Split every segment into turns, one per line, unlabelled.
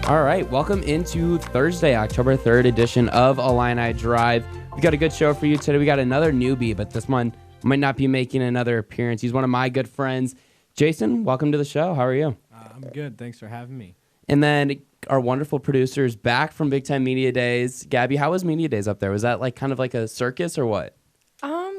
All right, welcome into Thursday, October 3rd edition of Illini Drive. We got a good show for you today. We got another newbie, but this one might not be making another appearance. He's one of my good friends. Jason, welcome to the show. How are you?
I'm good. Thanks for having me.
And then our wonderful producers back from Big Ten Media Days. Gabby, how was Media Days up there? Was that kind of like a circus or what?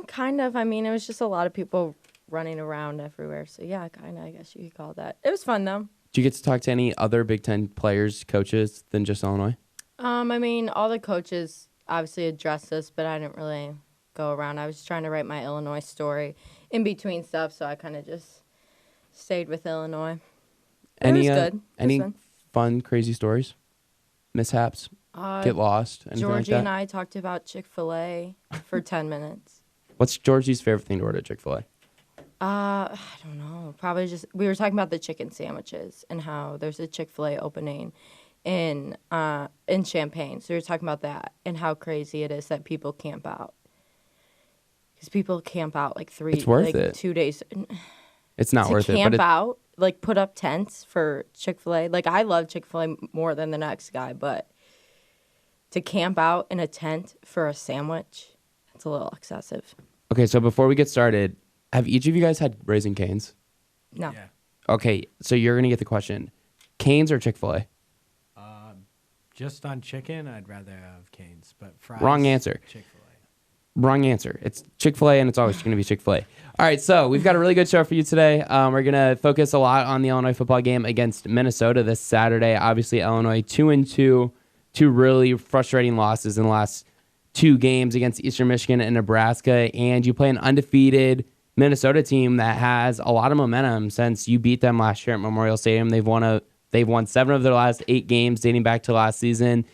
Kind of. I mean, it was just a lot of people running around everywhere. So yeah, kind of, I guess you could call it that. It was fun though.
Did you get to talk to any other Big Ten players, coaches than just Illinois?
I mean, all the coaches obviously addressed us, but I didn't really go around. I was trying to write my Illinois story in between stuff, so I kind of just stayed with Illinois. It was good.
Any fun, crazy stories? Mishaps? Get lost? Anything
Georgie
like that?
and I talked about Chick-fil-A for 10 minutes.
What's Georgie's favorite thing to order at Chick-fil-A?
I don't know. Probably just, we were talking about the chicken sandwiches and how there's a Chick-fil-A opening in Champaign. So we were talking about that and how crazy it is that people camp out. Because people camp out like
It's worth it.
2 days.
It's not worth it.
To camp out, put up tents for Chick-fil-A. I love Chick-fil-A more than the next guy, but to camp out in a tent for a sandwich, it's a little excessive.
Okay, so before we get started, have each of you guys had Raising Cane's?
No.
Yeah.
Okay, so you're going to get the question. Cane's or Chick-fil-A?
Just on chicken, I'd rather have Cane's, but fries.
Wrong answer.
Chick-fil-A.
Wrong answer. It's Chick-fil-A, and it's always going to be Chick-fil-A. All right, so we've got a really good show for you today. We're going to focus a lot on the Illinois football game against Minnesota this Saturday. Obviously, Illinois 2-2, two really frustrating losses in the last two games against Eastern Michigan and Nebraska, and you play an undefeated Minnesota team that has a lot of momentum since you beat them last year at Memorial Stadium. They've won 7 of their last 8 games dating back to last season.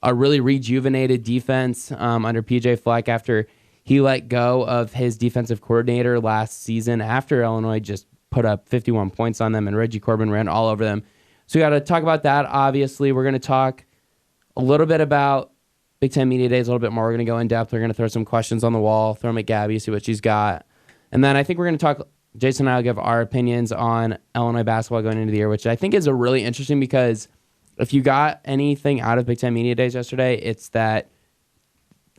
A really rejuvenated defense under PJ Fleck after he let go of his defensive coordinator last season after Illinois just put up 51 points on them and Reggie Corbin ran all over them. So we got to talk about that. Obviously, we're going to talk a little bit about Big Ten Media Days a little bit more. We're going to go in depth. We're going to throw some questions on the wall, throw them at Gabby, see what she's got. And then I think we're going to talk, Jason and I will give our opinions on Illinois basketball going into the year, which I think is a really interesting because if you got anything out of Big Ten Media Days yesterday, it's that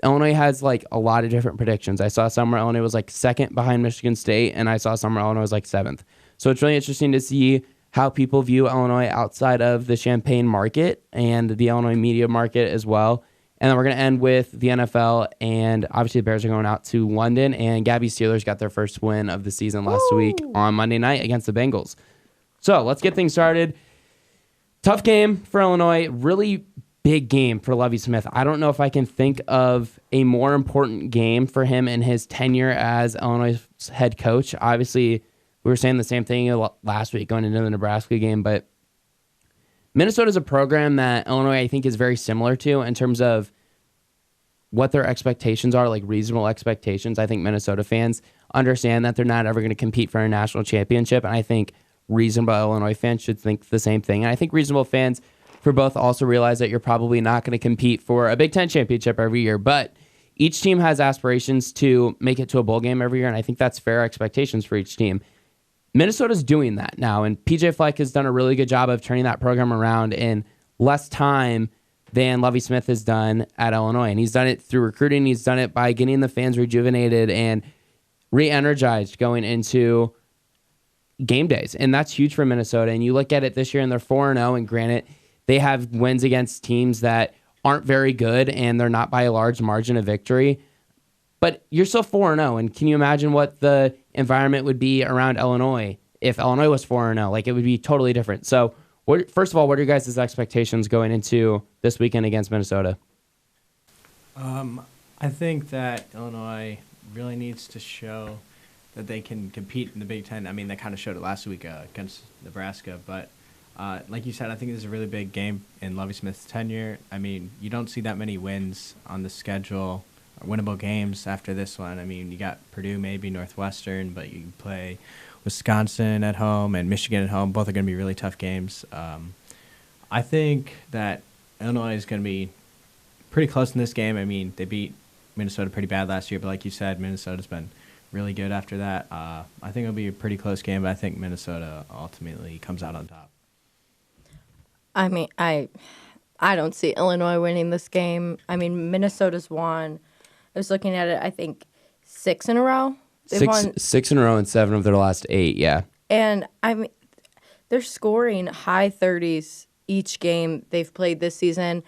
Illinois has a lot of different predictions. I saw some where Illinois was second behind Michigan State, and I saw some where Illinois was 7th. So it's really interesting to see how people view Illinois outside of the Champaign market and the Illinois media market as well. And then we're going to end with the NFL, and obviously the Bears are going out to London, and Gabby's Steelers got their first win of the season last week on Monday night against the Bengals. So let's get things started. Tough game for Illinois, really big game for Lovie Smith. I don't know if I can think of a more important game for him in his tenure as Illinois' head coach. Obviously, we were saying the same thing last week going into the Nebraska game, but Minnesota's a program that Illinois, I think, is very similar to in terms of what their expectations are, reasonable expectations. I think Minnesota fans understand that they're not ever going to compete for a national championship, and I think reasonable Illinois fans should think the same thing. And I think reasonable fans for both also realize that you're probably not going to compete for a Big Ten championship every year, but each team has aspirations to make it to a bowl game every year, and I think that's fair expectations for each team. Minnesota's doing that now, and PJ Fleck has done a really good job of turning that program around in less time than Lovie Smith has done at Illinois. And he's done it through recruiting. He's done it by getting the fans rejuvenated and re-energized going into game days. And that's huge for Minnesota. And you look at it this year, and they're 4-0, and granted, they have wins against teams that aren't very good, and they're not by a large margin of victory. But you're still 4-0, and can you imagine what the environment would be around Illinois if Illinois was 4-0? It would be totally different. So, first of all, what are your guys' expectations going into this weekend against Minnesota?
I think that Illinois really needs to show that they can compete in the Big Ten. I mean, they kind of showed it last week against Nebraska, but like you said, I think this is a really big game in Lovie Smith's tenure. I mean, you don't see that many wins on the schedule, winnable games after this one. I mean, you got Purdue, maybe Northwestern, but you play Wisconsin at home and Michigan at home. Both are going to be really tough games. I think that Illinois is going to be pretty close in this game. I mean, they beat Minnesota pretty bad last year, but like you said, Minnesota's been really good after that. I think it'll be a pretty close game, but I think Minnesota ultimately comes out on top.
I mean, I don't see Illinois winning this game. I mean, Minnesota's won. I was looking at it, I think 6 in a row. They've won,
Six in a row and 7 of their last 8, yeah.
and I mean, they're scoring high 30s each game they've played this season.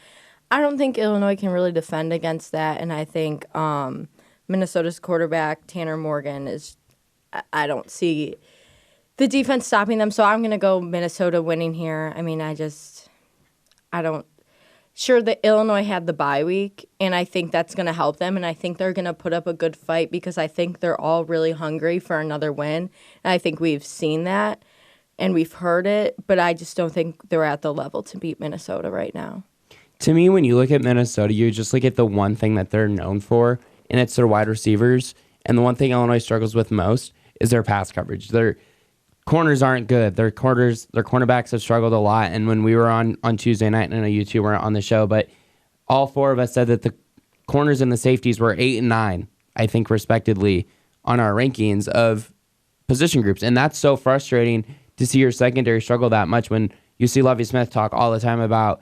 I don't think Illinois can really defend against that, and I think Minnesota's quarterback, Tanner Morgan, I don't see the defense stopping them, so I'm going to go Minnesota winning here. I mean, I don't. Sure, that Illinois had the bye week, and I think that's going to help them, and I think they're going to put up a good fight because I think they're all really hungry for another win, and I think we've seen that, and we've heard it, but I just don't think they're at the level to beat Minnesota right now.
To me, when you look at Minnesota, you just look at the one thing that they're known for, and it's their wide receivers, and the one thing Illinois struggles with most is their pass coverage. Their corners aren't good. Their cornerbacks have struggled a lot. And when we were on Tuesday night, and I know you two weren't on the show, but all 4 of us said that the corners and the safeties were 8 and 9, I think, respectively, on our rankings of position groups. And that's so frustrating to see your secondary struggle that much when you see Lovie Smith talk all the time about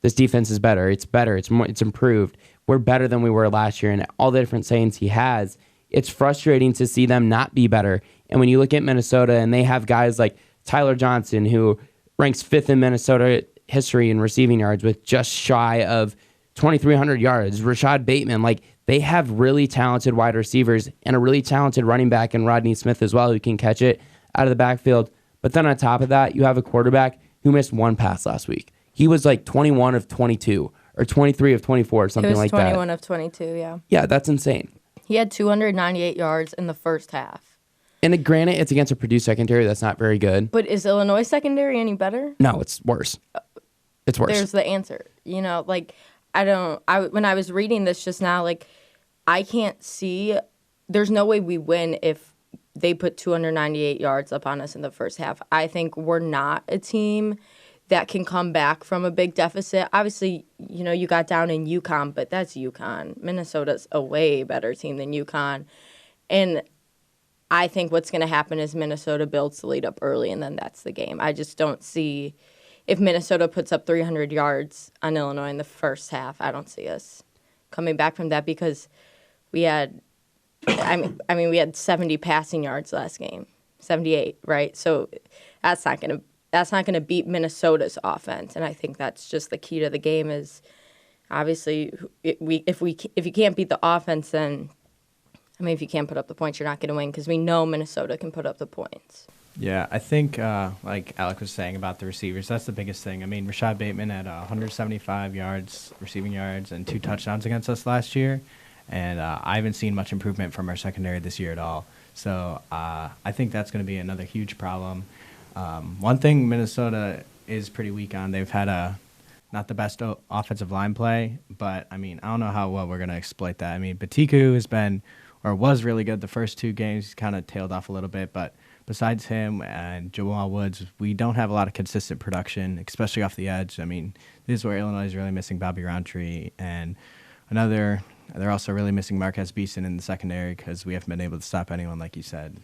this defense is better. It's better. It's more, it's improved. We're better than we were last year. And all the different sayings he has, it's frustrating to see them not be better. And when you look at Minnesota and they have guys like Tyler Johnson, who ranks 5th in Minnesota history in receiving yards with just shy of 2,300 yards, Rashad Bateman, like they have really talented wide receivers and a really talented running back in Rodney Smith as well, who can catch it out of the backfield. But then on top of that, you have a quarterback who missed 1 pass last week. He was like 21 of 22 or 23 of 24 or something like that.
He was 21 of 22, yeah.
Yeah, that's insane.
He had 298 yards in the first half.
And granted, it's against a Purdue secondary that's not very good.
But is Illinois secondary any better?
No, it's worse. It's worse.
There's the answer. You know, like, when I was reading this just now, like, I can't see, there's no way we win if they put 298 yards up on us in the first half. I think we're not a team that can come back from a big deficit. Obviously, you know, you got down in UConn, but that's UConn. Minnesota's a way better team than UConn. And I think what's going to happen is Minnesota builds the lead up early, and then that's the game. I just don't see, if Minnesota puts up 300 yards on Illinois in the first half, I don't see us coming back from that because we had, we had 70 passing yards last game, 78, right? So that's not going to beat Minnesota's offense, and I think that's just the key to the game. Is obviously if you can't beat the offense, then if you can't put up the points, you're not going to win because we know Minnesota can put up the points.
Yeah, I think like Alec was saying about the receivers, that's the biggest thing. I mean, Rashad Bateman had 175 yards, receiving yards, and 2 touchdowns against us last year, and I haven't seen much improvement from our secondary this year at all. So I think that's going to be another huge problem. One thing Minnesota is pretty weak on, they've had not the best offensive line play, but, I don't know how well we're going to exploit that. Batiku has been, or was really good the first 2 games. He's kind of tailed off a little bit, but besides him and Jamal Woods, we don't have a lot of consistent production, especially off the edge. This is where Illinois is really missing Bobby Roundtree, and they're also really missing Marquez Beeson in the secondary because we haven't been able to stop anyone, like you said.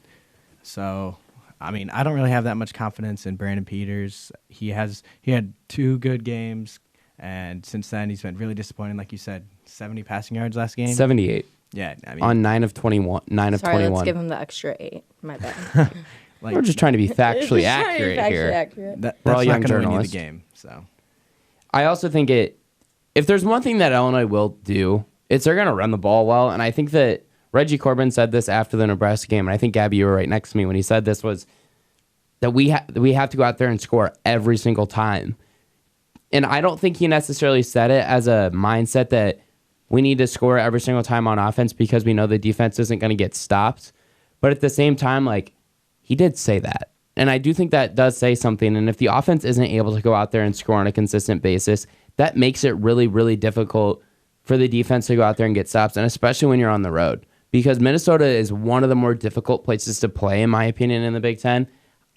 So, I don't really have that much confidence in Brandon Peters. He had 2 good games, and since then he's been really disappointing. Like you said, 70 passing yards last game.
78.
Yeah,
on 9 of 21. 9 of 21.
Let's give him the extra 8. My bad.
We're just trying to be factually accurate here.
That's
we're all young
not gonna
journalists.
win you the game. So,
I also think if there's one thing that Illinois will do, it's they're going to run the ball well, and I think that Reggie Corbin said this after the Nebraska game, and I think, Gabby, you were right next to me when he said this, was that we have to go out there and score every single time. And I don't think he necessarily said it as a mindset that we need to score every single time on offense because we know the defense isn't going to get stopped. But at the same time, he did say that. And I do think that does say something. And if the offense isn't able to go out there and score on a consistent basis, that makes it really, really difficult for the defense to go out there and get stops, and especially when you're on the road. Because Minnesota is one of the more difficult places to play, in my opinion, in the Big Ten.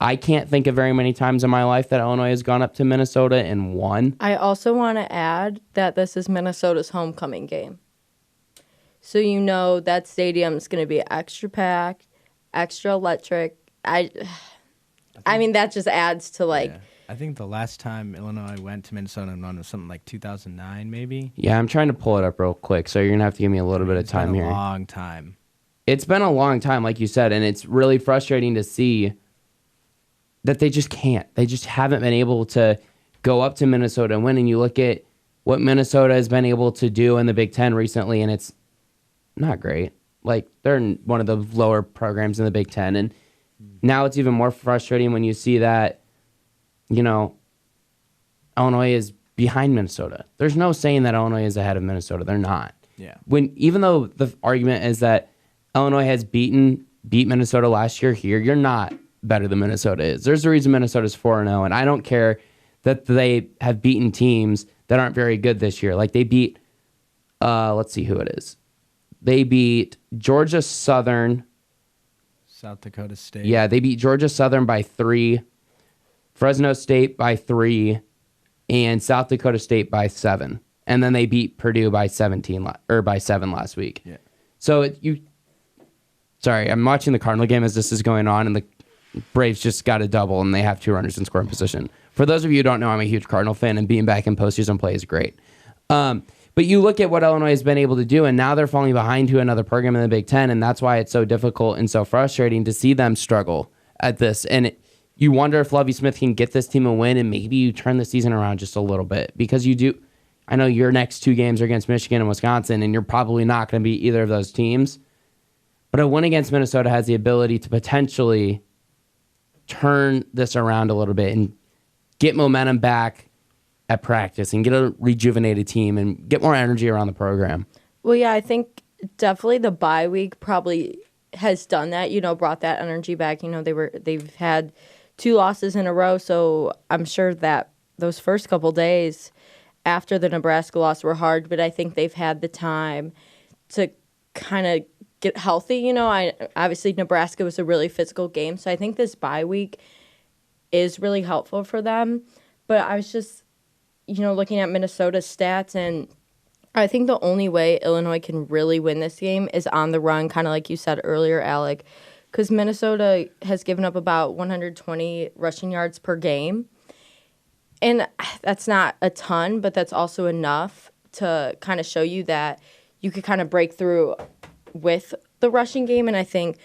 I can't think of very many times in my life that Illinois has gone up to Minnesota and won.
I also want to add that this is Minnesota's homecoming game. So you know that stadium is going to be extra packed, extra electric. That just adds to
I think the last time Illinois went to Minnesota and won was something like 2009, maybe.
Yeah, I'm trying to pull it up real quick, so you're going to have to give me a little bit of time here.
It's been a long time.
It's been a long time, like you said, and it's really frustrating to see that they just can't. They just haven't been able to go up to Minnesota and win. And you look at what Minnesota has been able to do in the Big Ten recently, and it's not great. Like, they're one of the lower programs in the Big Ten. And now it's even more frustrating when you see that, Illinois is behind Minnesota. There's no saying that Illinois is ahead of Minnesota. They're not.
Yeah.
Even though the argument is that Illinois has beat Minnesota last year here, you're not better than Minnesota is. There's a reason Minnesota's 4-0, and I don't care that they have beaten teams that aren't very good this year. Like, they beat, let's see who it is. They beat Georgia Southern.
South Dakota State.
Yeah, they beat Georgia Southern by 3, Fresno State by 3, and South Dakota State by 7. And then they beat Purdue by 7 last week.
Yeah.
So sorry, I'm watching the Cardinal game as this is going on, and the Braves just got a double, and they have 2 runners in scoring position. For those of you who don't know, I'm a huge Cardinal fan, and being back in postseason play is great. But you look at what Illinois has been able to do, and now they're falling behind to another program in the Big Ten, and that's why it's so difficult and so frustrating to see them struggle at this. And you wonder if Lovie Smith can get this team a win, and maybe you turn the season around just a little bit. Because you do, I know your next 2 games are against Michigan and Wisconsin, and you're probably not going to beat either of those teams. But a win against Minnesota has the ability to potentially turn this around a little bit and get momentum back at practice and get a rejuvenated team and get more energy around the program.
Well, yeah, I think definitely the bye week probably has done that, brought that energy back. They've had 2 losses in a row, so I'm sure that those first couple days after the Nebraska loss were hard, but I think they've had the time to kind of get healthy. Obviously Nebraska was a really physical game, so I think this bye week is really helpful for them. But I was just, looking at Minnesota's stats, and I think the only way Illinois can really win this game is on the run, kind of like you said earlier, Alec, because Minnesota has given up about 120 rushing yards per game. And that's not a ton, but that's also enough to kind of show you that you could kind of break through with the rushing game. And I think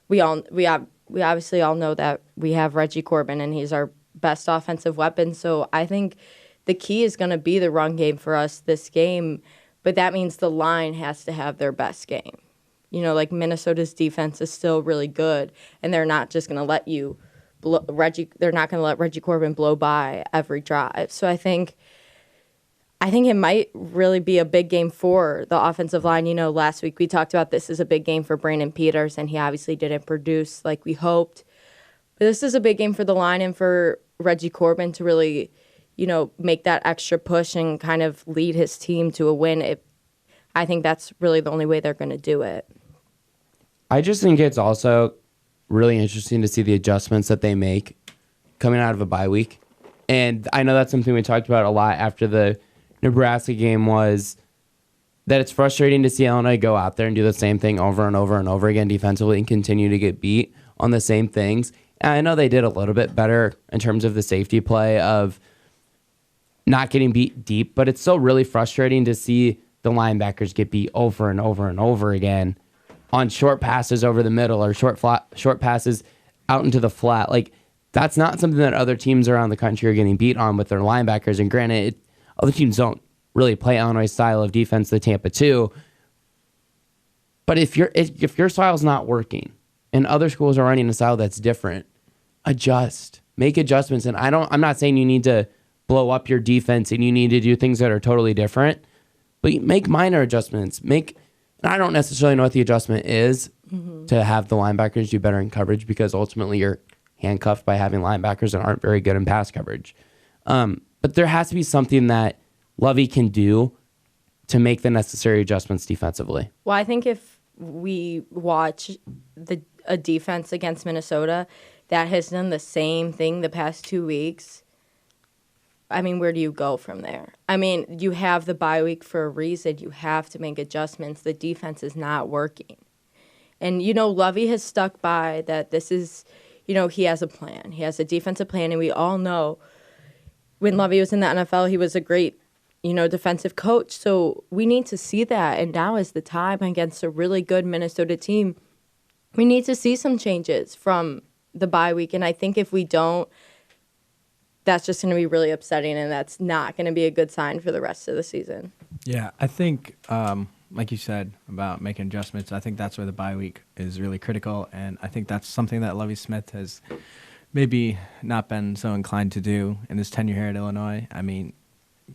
we obviously all know that we have Reggie Corbin, and he's our best offensive weapon. So I think the key is going to be the run game for us this game, but that means the line has to have their best game. Like Minnesota's defense is still really good, and they're not just going to let you they're not going to let Reggie Corbin blow by every drive. So I think it might really be a big game for the offensive line. Last week we talked about this is a big game for Brandon Peters, and he obviously didn't produce like we hoped. But this is a big game for the line and for Reggie Corbin to really, make that extra push and kind of lead his team to a win. I think that's really the only way they're going to do it.
I just think it's also really interesting to see the adjustments that they make coming out of a bye week. And I know that's something we talked about a lot after the Nebraska game, was that it's frustrating to see Illinois go out there and do the same thing over and over and over again defensively and continue to get beat on the same things. And I know they did a little bit better in terms of the safety play of not getting beat deep, but it's still really frustrating to see the linebackers get beat over and over and over again on short passes over the middle or short passes out into the flat. Like, that's not something that other teams around the country are getting beat on with their linebackers. And granted, other teams don't really play Illinois' style of defense, the Tampa 2. But if your style's not working and other schools are running a style that's different, adjust. Make adjustments. And I'm not saying you need to blow up your defense and you need to do things that are totally different, but make minor adjustments. I don't necessarily know what the adjustment is to have the linebackers do better in coverage, because ultimately you're handcuffed by having linebackers that aren't very good in pass coverage. But there has to be something that Lovie can do to make the necessary adjustments defensively.
Well, I think if we watch a defense against Minnesota that has done the same thing the past 2 weeks, where do you go from there? You have the bye week for a reason. You have to make adjustments. The defense is not working. And, Lovie has stuck by that this is, he has a plan. He has a defensive plan, and we all know when Lovey was in the NFL, he was a great, defensive coach. So we need to see that. And now is the time against a really good Minnesota team. We need to see some changes from the bye week. And I think if we don't, that's just going to be really upsetting, and that's not going to be a good sign for the rest of the season.
Yeah, I think, like you said about making adjustments, I think that's where the bye week is really critical, and I think that's something that Lovie Smith has maybe not been so inclined to do in his tenure here at Illinois. I mean,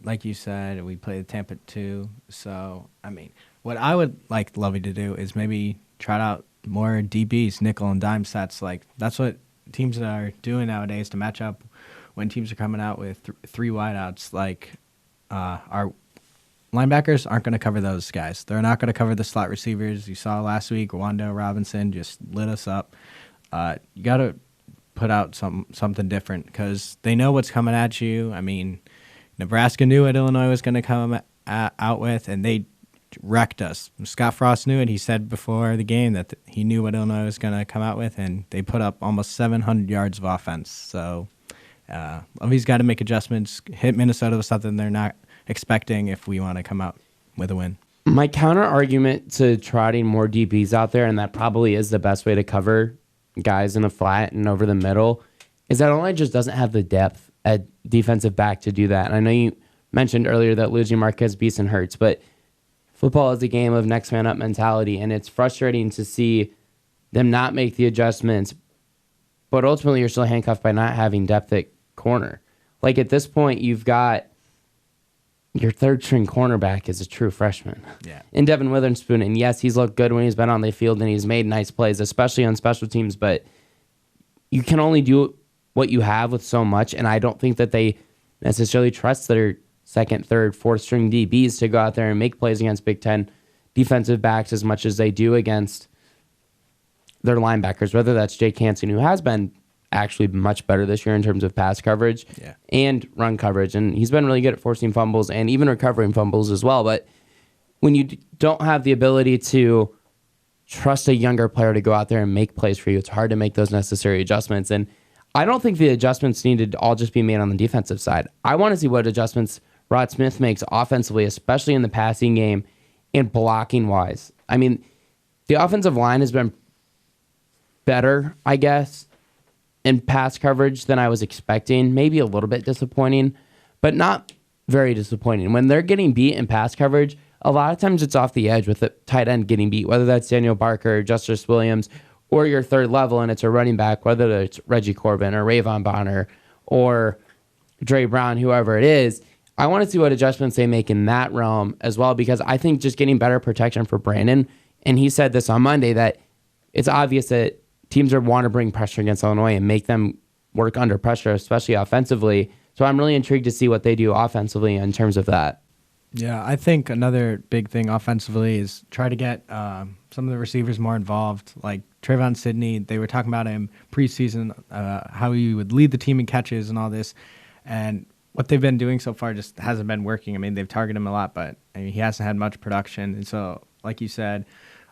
like you said, we played Tampa too, so, I mean, what I would like Lovie to do is maybe try out more DBs, nickel and dime sets. Like, that's what teams are doing nowadays to match up when teams are coming out with three wideouts. Like, our linebackers aren't going to cover those guys. They're not going to cover the slot receivers. You saw last week, Wando Robinson just lit us up. You got to put out something different because they know what's coming at you. I mean, Nebraska knew what Illinois was going to come out with, and they wrecked us. Scott Frost knew it. He said before the game that he knew what Illinois was going to come out with, and they put up almost 700 yards of offense. So Lovey's got to make adjustments, hit Minnesota with something they're not expecting if we want to come out with a win.
My counter argument to trotting more DBs out there, and that probably is the best way to cover guys in the flat and over the middle, is that Illinois just doesn't have the depth at defensive back to do that. And I know you mentioned earlier that losing Marquez Beeson hurts, but football is a game of next man up mentality, and it's frustrating to see them not make the adjustments, but ultimately you're still handcuffed by not having depth at corner. Like, at this point, you've got your third string cornerback is a true freshman.
Yeah.
In Devin Witherspoon, and yes, he's looked good when he's been on the field and he's made nice plays, especially on special teams, but you can only do what you have with so much, and I don't think that they necessarily trust their second, third, fourth string DBs to go out there and make plays against Big Ten defensive backs as much as they do against their linebackers, whether that's Jake Hansen, who has been actually much better this year in terms of pass coverage and run coverage. And he's been really good at forcing fumbles and even recovering fumbles as well. But when you don't have the ability to trust a younger player to go out there and make plays for you, it's hard to make those necessary adjustments. And I don't think the adjustments need to all just be made on the defensive side. I want to see what adjustments Rod Smith makes offensively, especially in the passing game and blocking wise. I mean, the offensive line has been better, I guess, in pass coverage than I was expecting. Maybe a little bit disappointing, but not very disappointing. When they're getting beat in pass coverage, a lot of times it's off the edge with the tight end getting beat, whether that's Daniel Barker, Justice Williams, or your third level, and it's a running back, whether it's Reggie Corbin or Rayvon Bonner or Dre Brown, whoever it is. I want to see what adjustments they make in that realm as well, because I think just getting better protection for Brandon, and he said this on Monday, that it's obvious that teams want to bring pressure against Illinois and make them work under pressure, especially offensively. So I'm really intrigued to see what they do offensively in terms of that.
Yeah, I think another big thing offensively is try to get some of the receivers more involved. Like Trayvon Sidney, they were talking about him preseason, how he would lead the team in catches and all this. And what they've been doing so far just hasn't been working. I mean, they've targeted him a lot, but I mean, he hasn't had much production. And so, like you said,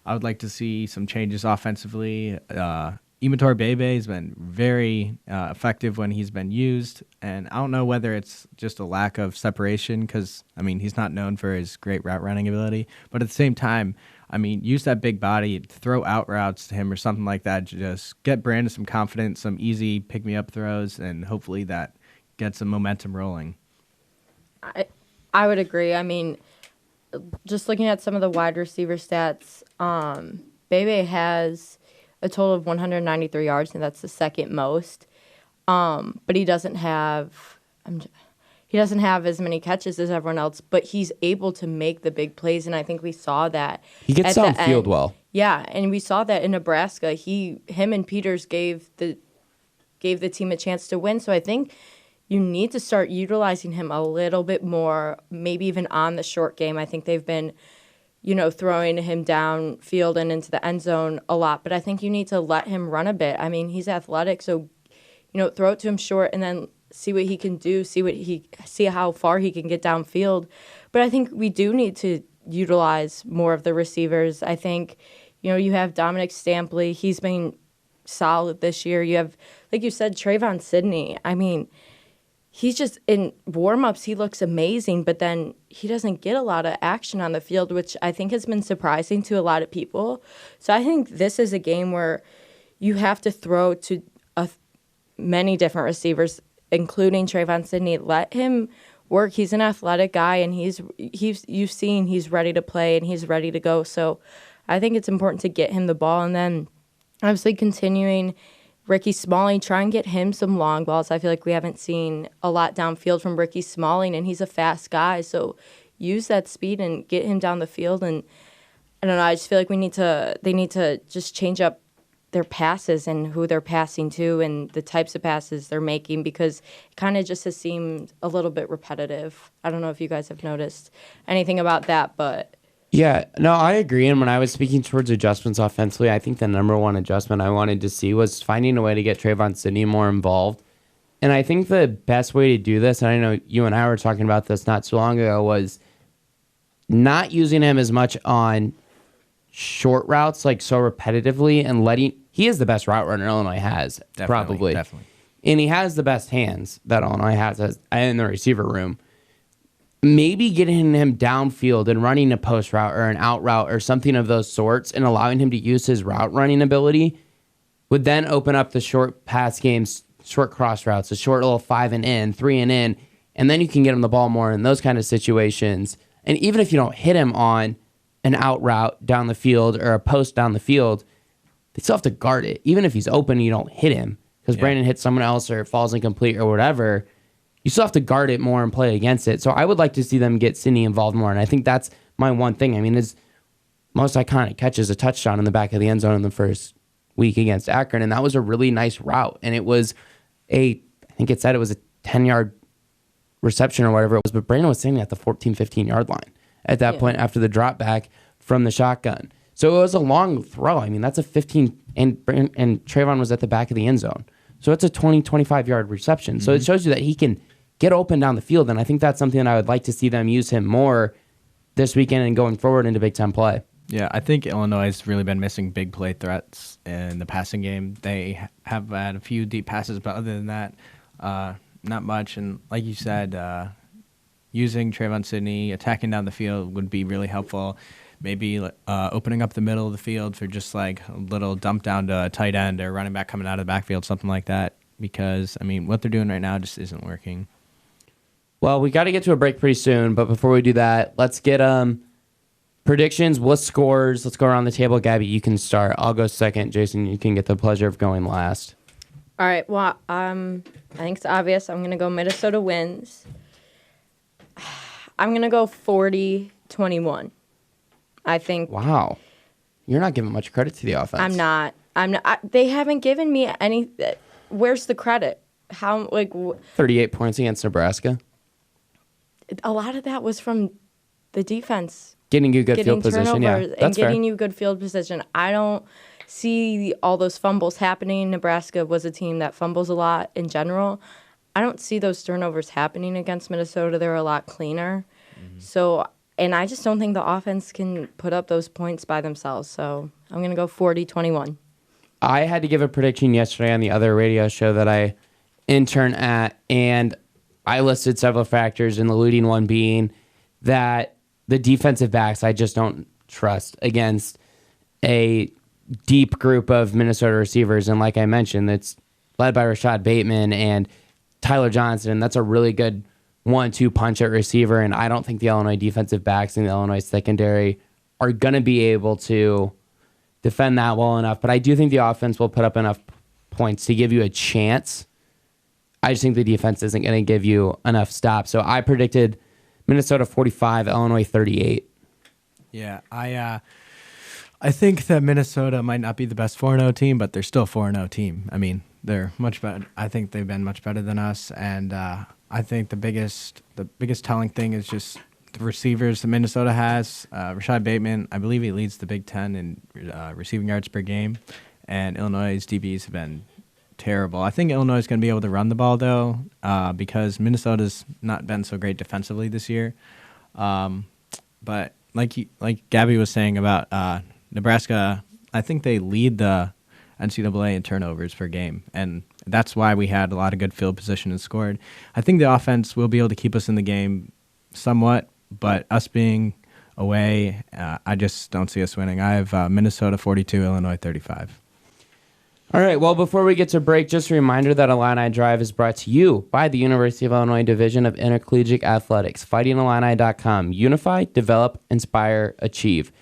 I would like to see some changes offensively. Imator Bebe has been very effective when he's been used, and I don't know whether it's just a lack of separation because, I mean, he's not known for his great route running ability, but at the same time, I mean, use that big body, throw out routes to him or something like that, just get Brandon some confidence, some easy pick-me-up throws, and hopefully that gets some momentum rolling.
I would agree. I mean, just looking at some of the wide receiver stats, Bebe has a total of 193 yards, and that's the second most. But he doesn't have as many catches as everyone else, but he's able to make the big plays, and I think we saw that.
He gets downfield well.
Yeah, and we saw that in Nebraska. Him and Peters gave the team a chance to win. So I think you need to start utilizing him a little bit more, maybe even on the short game. I think they've been throwing him downfield and into the end zone a lot. But I think you need to let him run a bit. I mean, he's athletic, so, throw it to him short and then see what he can do, see how far he can get downfield. But I think we do need to utilize more of the receivers. I think, you have Dominic Stampley. He's been solid this year. You have, like you said, Trayvon Sidney. I mean, he's just in warm-ups, he looks amazing, but then he doesn't get a lot of action on the field, which I think has been surprising to a lot of people. So I think this is a game where you have to throw to many different receivers, including Trayvon Sidney. Let him work. He's an athletic guy, and you've seen he's ready to play and he's ready to go. So I think it's important to get him the ball, and then obviously continuing Ricky Smalling, try and get him some long balls. I feel like we haven't seen a lot downfield from Ricky Smalling, and he's a fast guy. So use that speed and get him down the field. And I don't know, I just feel like they need to just change up their passes and who they're passing to and the types of passes they're making, because it kind of just has seemed a little bit repetitive. I don't know if you guys have noticed anything about that, but...
Yeah, no, I agree. And when I was speaking towards adjustments offensively, I think the number one adjustment I wanted to see was finding a way to get Trayvon Sidney more involved. And I think the best way to do this, and I know you and I were talking about this not so long ago, was not using him as much on short routes, like so repetitively, and he is the best route runner Illinois has, probably.
Definitely.
And he has the best hands that Illinois has in the receiver room. Maybe getting him downfield and running a post route or an out route or something of those sorts and allowing him to use his route running ability would then open up the short pass games, short cross routes, a short little 5 and in, 3 and in, and then you can get him the ball more in those kind of situations. And even if you don't hit him on an out route down the field or a post down the field, they still have to guard it. Even if he's open and you don't hit him because Brandon hits someone else or it falls incomplete or whatever, you still have to guard it more and play against it. So I would like to see them get Sidney involved more. And I think that's my one thing. I mean, his most iconic catch is a touchdown in the back of the end zone in the first week against Akron. And that was a really nice route. And it was I think it said it was a 10-yard reception or whatever it was. But Brandon was standing at the 14, 15-yard line at that point after the drop back from the shotgun. So it was a long throw. I mean, that's a 15, and Trayvon was at the back of the end zone. So it's a 20, 25-yard reception. So it shows you that he can get open down the field, and I think that's something that I would like to see them use him more this weekend and going forward into Big Ten play.
Yeah, I think Illinois has really been missing big play threats in the passing game. They have had a few deep passes, but other than that, not much. And like you said, using Trayvon Sidney, attacking down the field would be really helpful. Maybe opening up the middle of the field for just like a little dump down to a tight end or running back coming out of the backfield, something like that. Because, I mean, what they're doing right now just isn't working.
Well, we got to get to a break pretty soon, but before we do that, let's get predictions. What scores? Let's go around the table. Gabby, you can start. I'll go second. Jason, you can get the pleasure of going last.
All right. Well, I think it's obvious. I'm going to go Minnesota wins. I'm going to go 40-21. I think.
Wow. You're not giving much credit to the offense.
I'm not. They haven't given me any. Where's the credit?
38 points against Nebraska.
A lot of that was from the defense.
Getting you good field position, yeah.
That's fair. You good field position. I don't see all those fumbles happening. Nebraska was a team that fumbles a lot in general. I don't see those turnovers happening against Minnesota. They're a lot cleaner. So, and I just don't think the offense can put up those points by themselves. So I'm going to go 40-21.
I had to give a prediction yesterday on the other radio show that I intern at, and I listed several factors, and the leading one being that the defensive backs I just don't trust against a deep group of Minnesota receivers. And like I mentioned, it's led by Rashad Bateman and Tyler Johnson. That's a really good 1-2 punch at receiver, and I don't think the Illinois defensive backs and the Illinois secondary are going to be able to defend that well enough. But I do think the offense will put up enough points to give you a chance. I just think the defense isn't going to give you enough stops. So I predicted Minnesota 45, Illinois 38.
Yeah, I think that Minnesota might not be the best 4-0 team, but they're still a 4-0 team. I mean, they're much better. I think they've been much better than us, and I think the biggest telling thing is just the receivers that Minnesota has. Rashad Bateman, I believe he leads the Big Ten in receiving yards per game, and Illinois' DBs have been terrible. I think Illinois is going to be able to run the ball, though, because Minnesota's not been so great defensively this year. But like Gabby was saying about Nebraska, I think they lead the NCAA in turnovers per game. And that's why we had a lot of good field position and scored. I think the offense will be able to keep us in the game somewhat, but us being away, I just don't see us winning. I have Minnesota 42, Illinois 35.
All right, well, before we get to break, just a reminder that Illini Drive is brought to you by the University of Illinois Division of Intercollegiate Athletics, fightingillini.com. Unify, develop, inspire, achieve.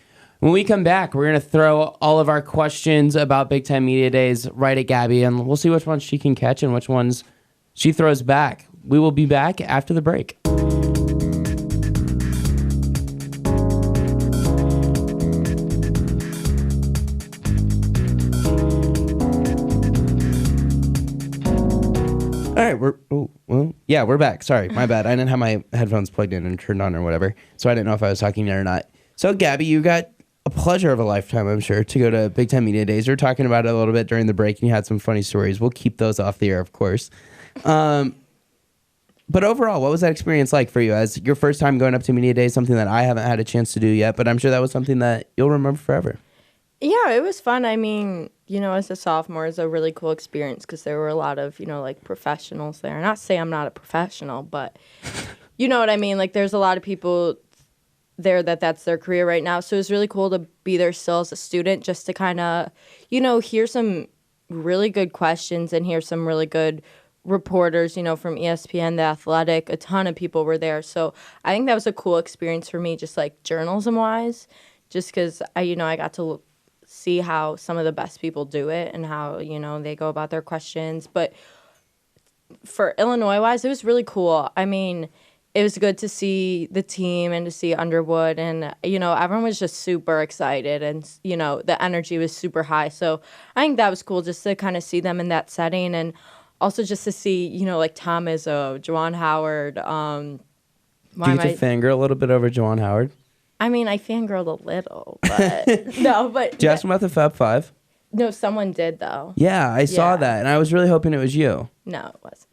When we come back, we're going to throw all of our questions about Big Ten Media Days right at Gabby, and we'll see which ones she can catch and which ones she throws back. We will be back after the break. All right, we're back. Sorry, my bad. I didn't have my headphones plugged in and turned on or whatever, so I didn't know if I was talking yet or not. So, Gabby, you got a pleasure of a lifetime, I'm sure, to go to Big Ten Media Days. We were talking about it a little bit during the break, and you had some funny stories. We'll keep those off the air, of course. But overall, what was that experience like for you as your first time going up to Media Days, something that I haven't had a chance to do yet, but I'm sure that was something that you'll remember forever.
Yeah, it was fun. I mean, as a sophomore, it's a really cool experience because there were a lot of, professionals there. Not to say I'm not a professional, but you know what I mean? Like, there's a lot of people there that's their career right now. So it was really cool to be there still as a student just to kind of, hear some really good questions and hear some really good reporters, from ESPN, The Athletic. A ton of people were there. So I think that was a cool experience for me, just like journalism-wise, just because I got to see how some of the best people do it and how, they go about their questions. But for Illinois-wise, it was really cool. I mean, it was good to see the team and to see Underwood. And, everyone was just super excited and, the energy was super high. So I think that was cool just to kind of see them in that setting. And also just to see, like Tom Izzo, Juwan Howard.
Do you get to fangirl a little bit over Juwan Howard?
I mean, I fangirled a little, but no, but...
Did you ask him about the Fab Five?
No, someone did, though.
Yeah, I saw that, and I was really hoping it was you.
No, it wasn't.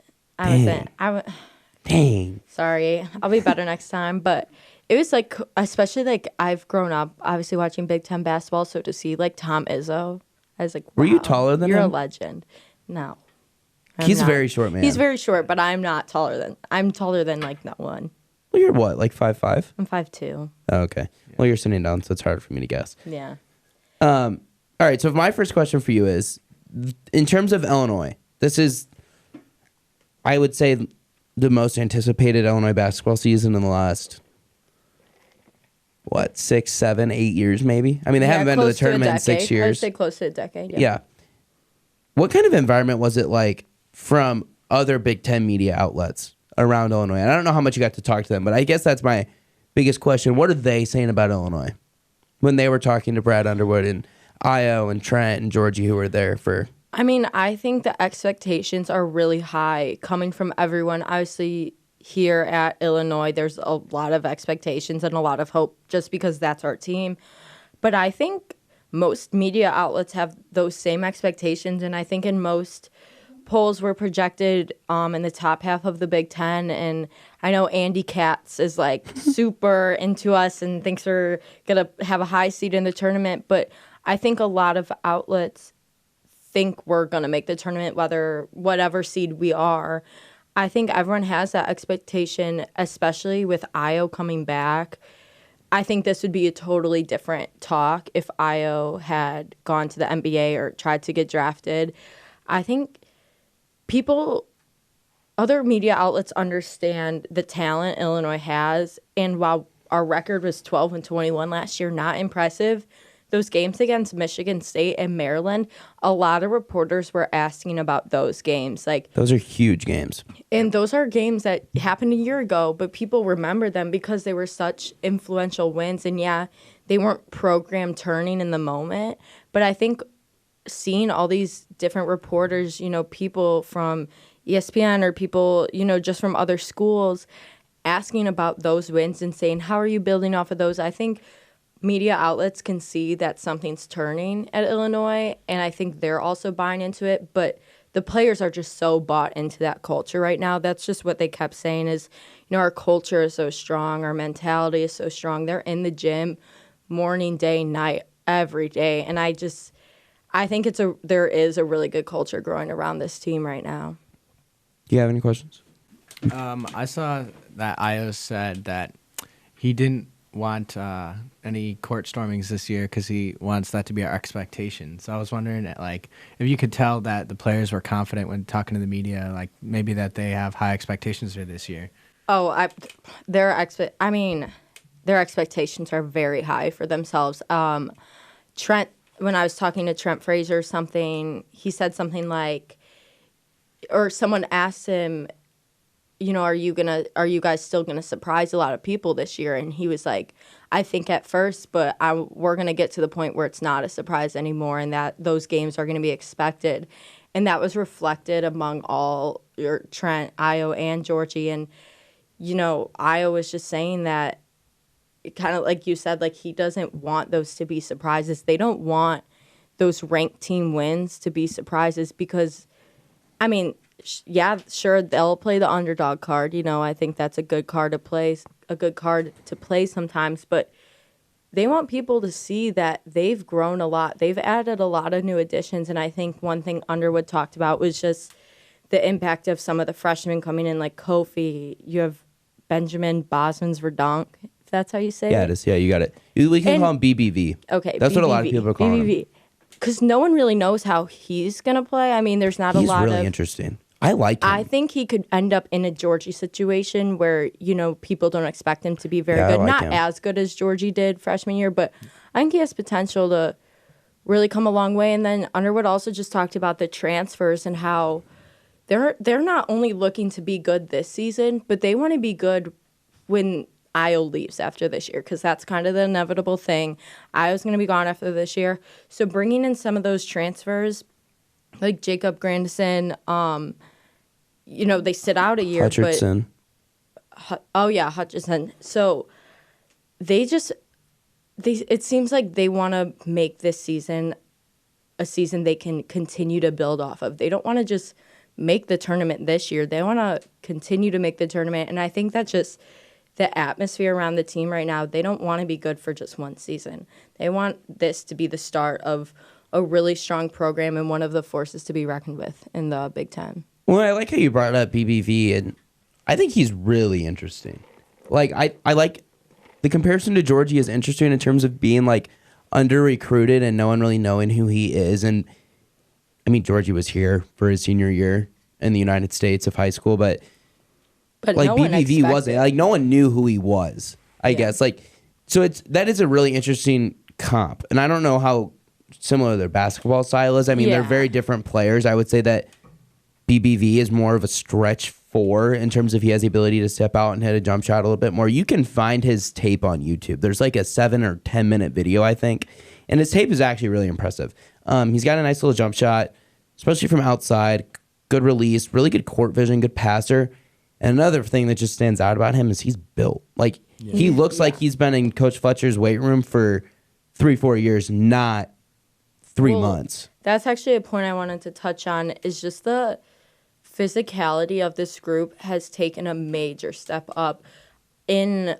Dang.
Sorry. I'll be better next time, but it was, especially, I've grown up, obviously, watching Big Ten basketball, so to see, Tom Izzo, I was like, wow,
were you taller than
you're
him?
a legend. No.
He's not. Very short, man.
He's very short, but I'm taller than, no one.
Well, you're what, 5'5"?
I'm 5'2".
Oh, okay. Yeah. Well, you're sitting down, so it's hard for me to guess.
Yeah.
All right, so my first question for you is, in terms of Illinois, this is, I would say, the most anticipated Illinois basketball season in the last, 6, 7, 8 years, maybe? I mean, they haven't been to the tournament in 6 years.
I'd say close to a decade,
yeah. What kind of environment was it like from other Big Ten media outlets around Illinois? And I don't know how much you got to talk to them, but I guess that's my biggest question. What are they saying about Illinois when they were talking to Brad Underwood and Io and Trent and Georgie, who were there for...
I mean, I think the expectations are really high coming from everyone. Obviously, here at Illinois, there's a lot of expectations and a lot of hope just because that's our team. But I think most media outlets have those same expectations, and I think in most polls were projected in the top half of the Big Ten, and I know Andy Katz is super into us and thinks we're gonna have a high seed in the tournament, but I think a lot of outlets think we're gonna make the tournament whatever seed we are. I think everyone has that expectation, especially with Io coming back. I think this would be a totally different talk if Io had gone to the NBA or tried to get drafted. I think other media outlets understand the talent Illinois has, and while our record was 12-21 last year, not impressive, those games against Michigan State and Maryland, a lot of reporters were asking about those games.
Those are huge games.
And those are games that happened a year ago, but people remember them because they were such influential wins. And yeah, they weren't program turning in the moment, but I think seeing all these different reporters, people from ESPN or people, just from other schools asking about those wins and saying, how are you building off of those? I think media outlets can see that something's turning at Illinois, and I think they're also buying into it, but the players are just so bought into that culture right now. That's just what they kept saying is, our culture is so strong, our mentality is so strong. They're in the gym morning, day, night, every day, and I think there is a really good culture growing around this team right now.
Do you have any questions?
I saw that Io said that he didn't want any court stormings this year because he wants that to be our expectation. So I was wondering, like, if you could tell that the players were confident when talking to the media, like maybe that they have high expectations for this year.
Oh, their expectations are very high for themselves. Trent, when I was talking to Trent Frazier or something, he said something like, or someone asked him, are you guys still gonna surprise a lot of people this year? And he was like, I think at first, but we're gonna get to the point where it's not a surprise anymore, and that those games are gonna be expected, and that was reflected among all Trent, Io, and Georgie, and Io was just saying that, kind of like you said, like he doesn't want those to be surprises. They don't want those ranked team wins to be surprises because, I mean. Yeah, sure, they'll play the underdog card. I think that's a good card to play sometimes. But they want people to see that they've grown a lot. They've added a lot of new additions. And I think one thing Underwood talked about was just the impact of some of the freshmen coming in, like Kofi. You have Benjamin Bosmans-Verdonk, if that's how you say it.
Yeah, it is. Yeah, you got it. We can call him BBV.
Okay,
that's
BBV,
what a lot of people are calling him.
Because no one really knows how he's going to play. I mean, there's not a lot of...
He's really interesting. I like him.
I think he could end up in a Georgie situation where, people don't expect him to be very good. Not as good as Georgie did freshman year, but I think he has potential to really come a long way. And then Underwood also just talked about the transfers and how they're not only looking to be good this season, but they want to be good when Io leaves after this year, because that's kind of the inevitable thing. Io's going to be gone after this year. So bringing in some of those transfers, like Jacob Grandison, they sit out a year.
Hutcherson.
Hutchison. So it seems like they want to make this season a season they can continue to build off of. They don't want to just make the tournament this year. They want to continue to make the tournament. And I think that's just the atmosphere around the team right now. They don't want to be good for just one season. They want this to be the start of a really strong program and one of the forces to be reckoned with in the Big Ten.
Well, I like how you brought up BBV, and I think he's really interesting. Like, I like the comparison to Georgie is interesting in terms of being, like, under-recruited and no one really knowing who he is. And, I mean, Georgie was here for his senior year in the United States of high school, but like,
no
BBV wasn't. Like, no one knew who he was, I guess. Like, so that is a really interesting comp. And I don't know how similar their basketball style is. I mean, they're very different players. I would say that BBV is more of a stretch four in terms of he has the ability to step out and hit a jump shot a little bit more. You can find his tape on YouTube. There's like a 7 or 10 minute video, I think. And his tape is actually really impressive. He's got a nice little jump shot, especially from outside. Good release, really good court vision, good passer. And another thing that just stands out about him is he's built. Like, he looks like he's been in Coach Fletcher's weight room for 3-4 years, not 3 months.
That's actually a point I wanted to touch on, is just the physicality of this group has taken a major step up. In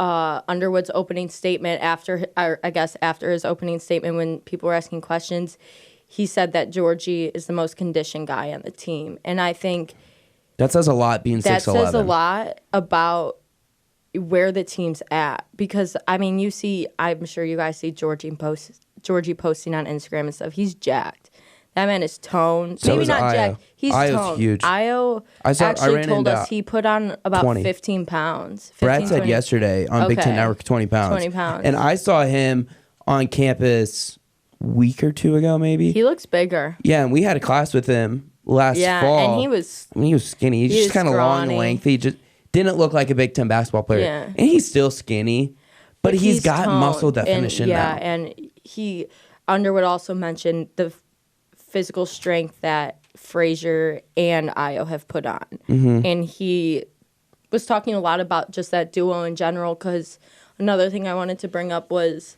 Underwood's opening statement, after his opening statement, when people were asking questions, he said that Georgie is the most conditioned guy on the team. And I think
that says a lot, being 6'11".
That says a lot about where the team's at. Because, I mean, I'm sure you guys see Georgie posting on Instagram and stuff. He's jacked. That man is toned.
So
maybe
is
not
Io.
jacked. He's
Io's
toned.
huge.
Io actually told us he put on about
20.
15 pounds.
Brad said yesterday on Big Ten Network 20 pounds.
20 pounds.
And I saw him on campus a week or two ago, maybe.
He looks bigger.
Yeah, and we had a class with him last fall.
And he was
skinny. He's just kind of long and lengthy. Just didn't look like a Big Ten basketball player.
Yeah.
And he's still skinny, but he's got
toned.
muscle definition now.
And Underwood also mentioned the physical strength that Frazier and Io have put on.
Mm-hmm.
And he was talking a lot about just that duo in general, because another thing I wanted to bring up was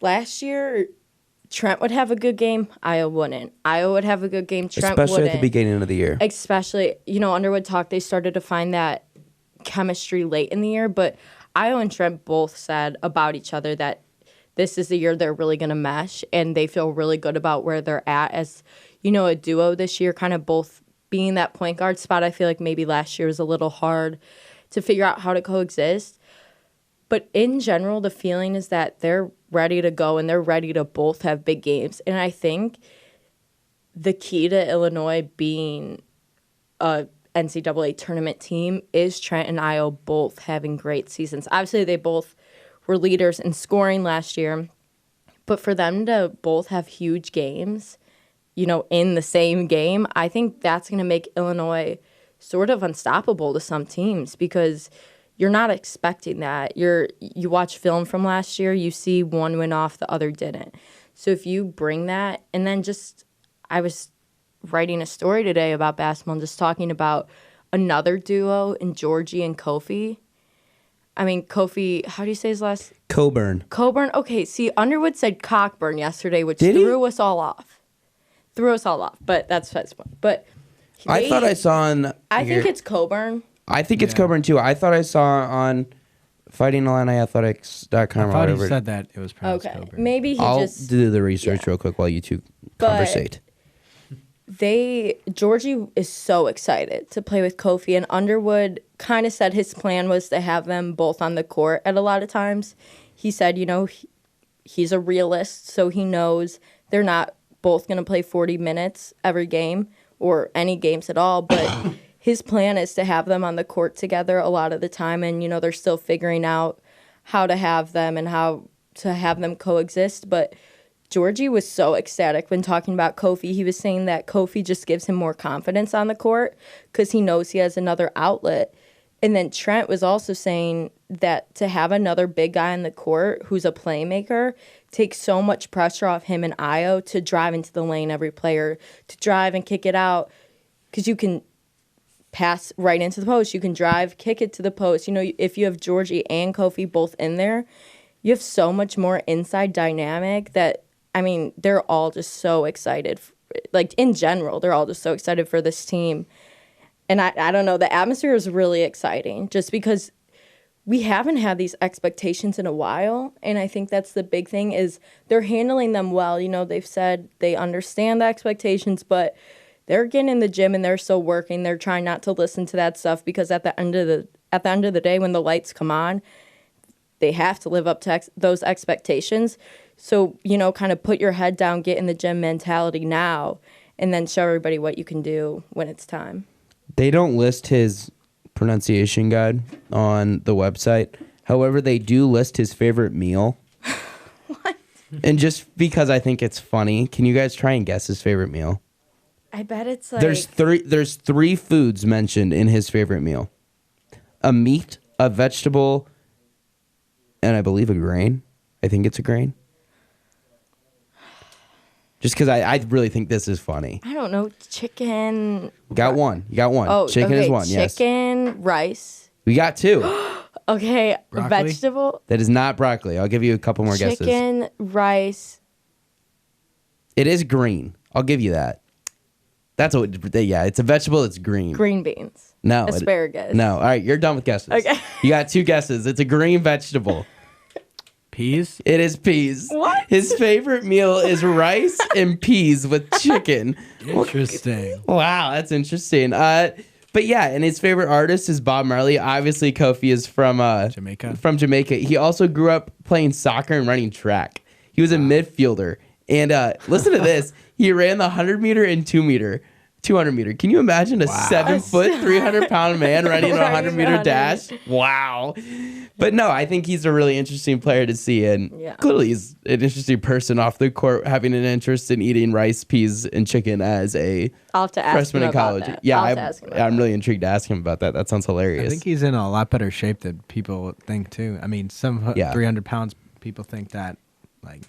last year, Trent would have a good game, Io wouldn't. Io would have a good game, Trent wouldn't.
Especially at the beginning of the year.
Especially, Underwood talked, they started to find that chemistry late in the year, but Io and Trent both said about each other that this is the year they're really going to mesh, and they feel really good about where they're at as, a duo this year, kind of both being that point guard spot. I feel like maybe last year was a little hard to figure out how to coexist. But in general, the feeling is that they're ready to go and they're ready to both have big games. And I think the key to Illinois being a NCAA tournament team is Trent and Io both having great seasons. Obviously, they both were leaders in scoring last year. But for them to both have huge games, in the same game, I think that's going to make Illinois sort of unstoppable to some teams because you're not expecting that. You watch film from last year, you see one went off, the other didn't. So if you bring that, and then I was writing a story today about basketball and just talking about another duo in Georgie and Kofi. I mean, Kofi, how do you say his last?
Coburn.
Okay, see, Underwood said Cockburn yesterday, which
Did
threw us all off. But that's his point. But
I thought I saw on.
I think it's Coburn.
I think it's Coburn too. I thought I saw on FightingIlliniAthletics.com.
I thought he said that it was pronounced
Okay,
Coburn.
maybe
I'll do the research real quick while you two conversate.
Georgie is so excited to play with Kofi, and Underwood kind of said his plan was to have them both on the court at a lot of times. He said, he's a realist, so he knows they're not both going to play 40 minutes every game or any games at all, but his plan is to have them on the court together a lot of the time, and, they're still figuring out how to have them and how to have them coexist, but Georgie was so ecstatic when talking about Kofi. He was saying that Kofi just gives him more confidence on the court because he knows he has another outlet. And then Trent was also saying that to have another big guy on the court who's a playmaker takes so much pressure off him and Io to drive into the lane every player, to drive and kick it out, because you can pass right into the post. You can drive, kick it to the post. If you have Georgie and Kofi both in there, you have so much more inside dynamic that, they're all just so excited. In general, they're all just so excited for this team. And I don't know, the atmosphere is really exciting just because we haven't had these expectations in a while. And I think that's the big thing is they're handling them well. They've said they understand the expectations, but they're getting in the gym and they're still working. They're trying not to listen to that stuff because at the end of the day, when the lights come on, they have to live up to those expectations. So, kind of put your head down, get in the gym mentality now, and then show everybody what you can do when it's time.
They don't list his pronunciation guide on the website. However, they do list his favorite meal.
What?
And just because I think it's funny, can you guys try and guess his favorite meal?
I bet it's like...
There's three foods mentioned in his favorite meal. A meat, a vegetable, and I believe a grain. I think it's a grain. Just because I really think this is funny.
I don't know. Chicken.
You got one.
Oh,
chicken
okay.
is one, yes.
Chicken, rice.
We got two.
Okay,
Broccoli?
vegetable.
That is not broccoli. I'll give you a couple more guesses.
Chicken, rice.
It is green. I'll give you that. That's what. Yeah, it's a vegetable. It's green.
Green beans.
No.
Asparagus.
No. All right, you're done with guesses.
Okay.
You got two guesses. It's a green vegetable.
Peas?
It is peas.
What?
His favorite meal is rice and peas with chicken.
Interesting.
Wow, that's interesting. But yeah, and his favorite artist is Bob Marley. Obviously, Kofi is from
Jamaica.
From Jamaica. He also grew up playing soccer and running track. He was a midfielder. And listen to this. He ran the 100-meter and 200-meter. Can you imagine a 7-foot, 300-pound man running a 100-meter dash? Wow. But no, I think he's a really interesting player to see. And clearly he's an interesting person off the court, having an interest in eating rice, peas, and chicken as a
I'll have to ask
freshman
him
in college.
about that.
Yeah,
I'll have to ask him about
I'm
that.
really intrigued to ask him about that. That sounds hilarious.
I think he's in a lot better shape than people think, too. some 300 pounds, people think that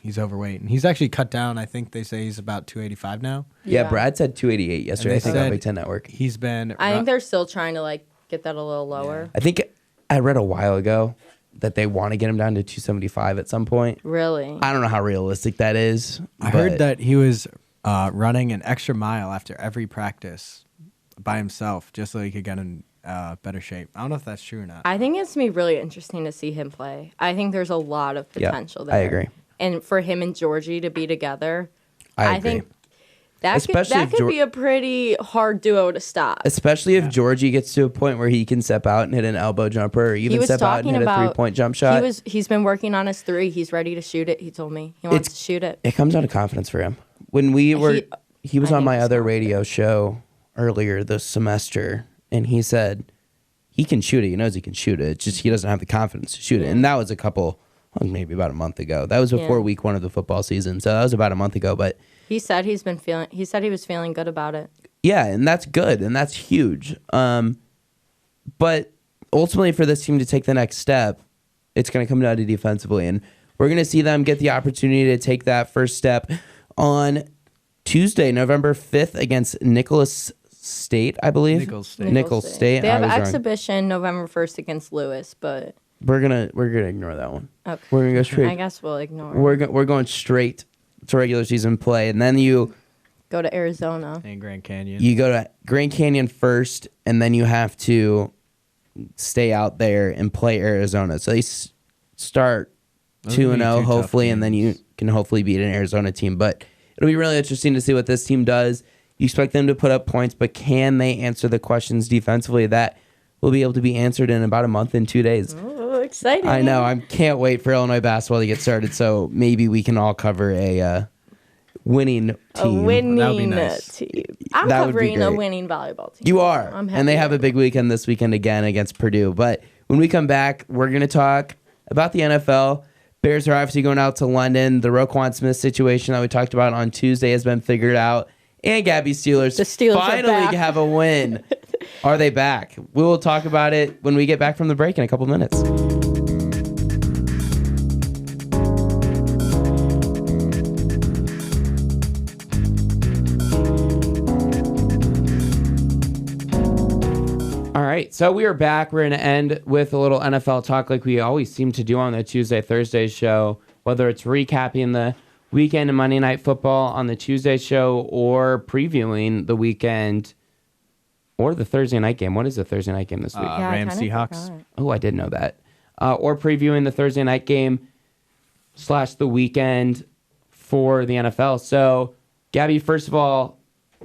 he's overweight. And he's actually cut down. I think they say he's about 285 now.
Yeah, Brad said 288 yesterday, I think, on Big Ten Network.
He's been...
I think they're still trying to get that a little lower.
I think I read a while ago that they want to get him down to 275 at some point.
Really?
I don't know how realistic that is.
I heard that he was running an extra mile after every practice by himself just so he could get in better shape. I don't know if that's true or not.
I think it's going to be really interesting to see him play. I think there's a lot of potential there.
I agree.
and for him and Georgie to be together,
I
I
agree.
think that
Especially if
could be a pretty hard duo to stop.
Especially if Georgie gets to a point where he can step out and hit an elbow jumper, or even step out and hit a 3-point jump shot.
He's been working on his 3. He's ready to shoot it. He told me he wants to shoot it.
It comes out of confidence for him. When he was on my other radio show earlier this semester, and he said he can shoot it. He knows he can shoot it. It's just he doesn't have the confidence to shoot it. And that was maybe about a month ago. That was before week 1 of the football season. So that was about a month ago. But
he said he was feeling good about it.
yeah, and that's good, and that's huge. But ultimately, for this team to take the next step, it's going to come down to defensively, and we're going to see them get the opportunity to take that first step on Tuesday, November 5th, against Nicholas State, I believe. Nichols State.
They have an exhibition November 1st against Lewis, but
we're gonna ignore that one.
Okay.
We're gonna go straight.
I guess we'll ignore it.
We're going straight to regular season play, and then you
go to Arizona
and Grand Canyon.
You go to Grand Canyon first, and then you have to stay out there and play Arizona. So they start 2-0, hopefully, and then you can hopefully beat an Arizona team. But it'll be really interesting to see what this team does. You expect them to put up points, but can they answer the questions defensively? That will be able to be answered in about a month and 2 days.
Oh, exciting.
I know. I can't wait for Illinois basketball to get started, so maybe we can all cover a winning team.
A winning
that would be nice.
team. I'm
That would be
covering a
great.
winning volleyball team.
You are.
I'm happy
And they have a
with
big weekend this weekend again against Purdue. But when we come back, we're going to talk about the NFL. Bears are obviously going out to London. The Roquan Smith situation that we talked about on Tuesday has been figured out. And Gabby Steelers,
The Steelers are
finally
back.
have a win. Are they back? We will talk about it when we get back from the break in a couple minutes. All right, so we are back. We're going to end with a little NFL talk like we always seem to do on the Tuesday, Thursday show, whether it's recapping the weekend and Monday Night Football on the Tuesday show or previewing the weekend or the Thursday night game. What is the Thursday night game this week?
Rams Seahawks.
Oh, I did know that. Or previewing the Thursday night game / the weekend for the NFL. So, Gabby, first of all,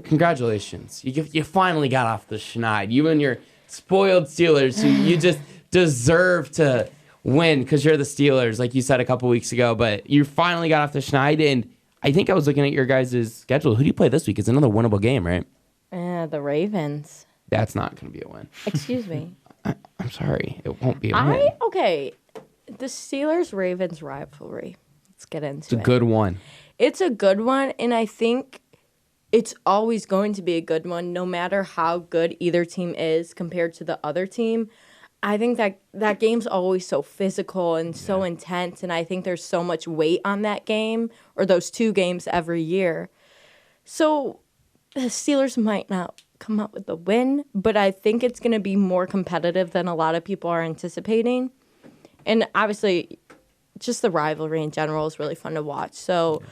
congratulations. You finally got off the schneid. You and your spoiled Steelers, who you just deserve to win because you're the Steelers, like you said a couple weeks ago. But you finally got off the schneid, and I think I was looking at your guys' schedule. Who do you play this week? It's another winnable game, right?
The Ravens.
That's not going to be a win.
Excuse me.
I'm sorry. It won't be a win.
Okay. The Steelers-Ravens rivalry. Let's get into it.
It's a good one.
It's a good one, and I think it's always going to be a good one, no matter how good either team is compared to the other team. I think that game's always so physical and so intense, and I think there's so much weight on that game, or those two games every year. So the Steelers might not come out with a win, but I think it's going to be more competitive than a lot of people are anticipating. And obviously, just the rivalry in general is really fun to watch. So,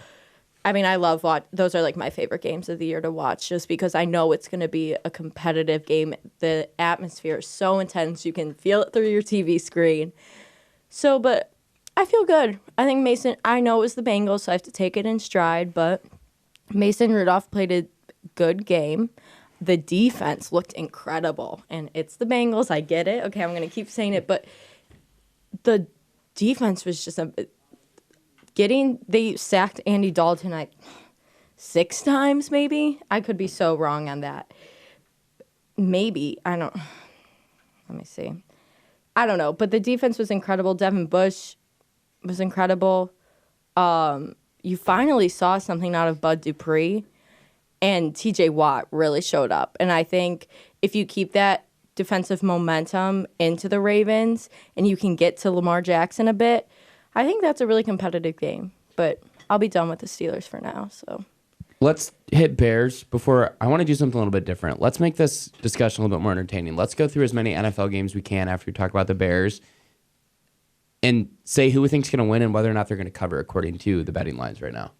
I mean, I love those are like my favorite games of the year to watch, just because I know it's going to be a competitive game. The atmosphere is so intense. You can feel it through your TV screen. So, but I feel good. I think I know it was the Bengals, so I have to take it in stride, but Mason Rudolph played a good game. The defense looked incredible, and it's the Bengals. I get it. Okay, I'm going to keep saying it, but the defense was just they sacked Andy Dalton 6 times, maybe. I could be so wrong on that. Maybe. Let me see. I don't know, but the defense was incredible. Devin Bush was incredible. You finally saw something out of Bud Dupree, and TJ Watt really showed up. And I think if you keep that defensive momentum into the Ravens and you can get to Lamar Jackson a bit, I think that's a really competitive game. But I'll be done with the Steelers for now. So
let's hit Bears before. I want to do something a little bit different. Let's make this discussion a little bit more entertaining. Let's go through as many NFL games we can after we talk about the Bears and say who we think's going to win and whether or not they're going to cover according to the betting lines right now.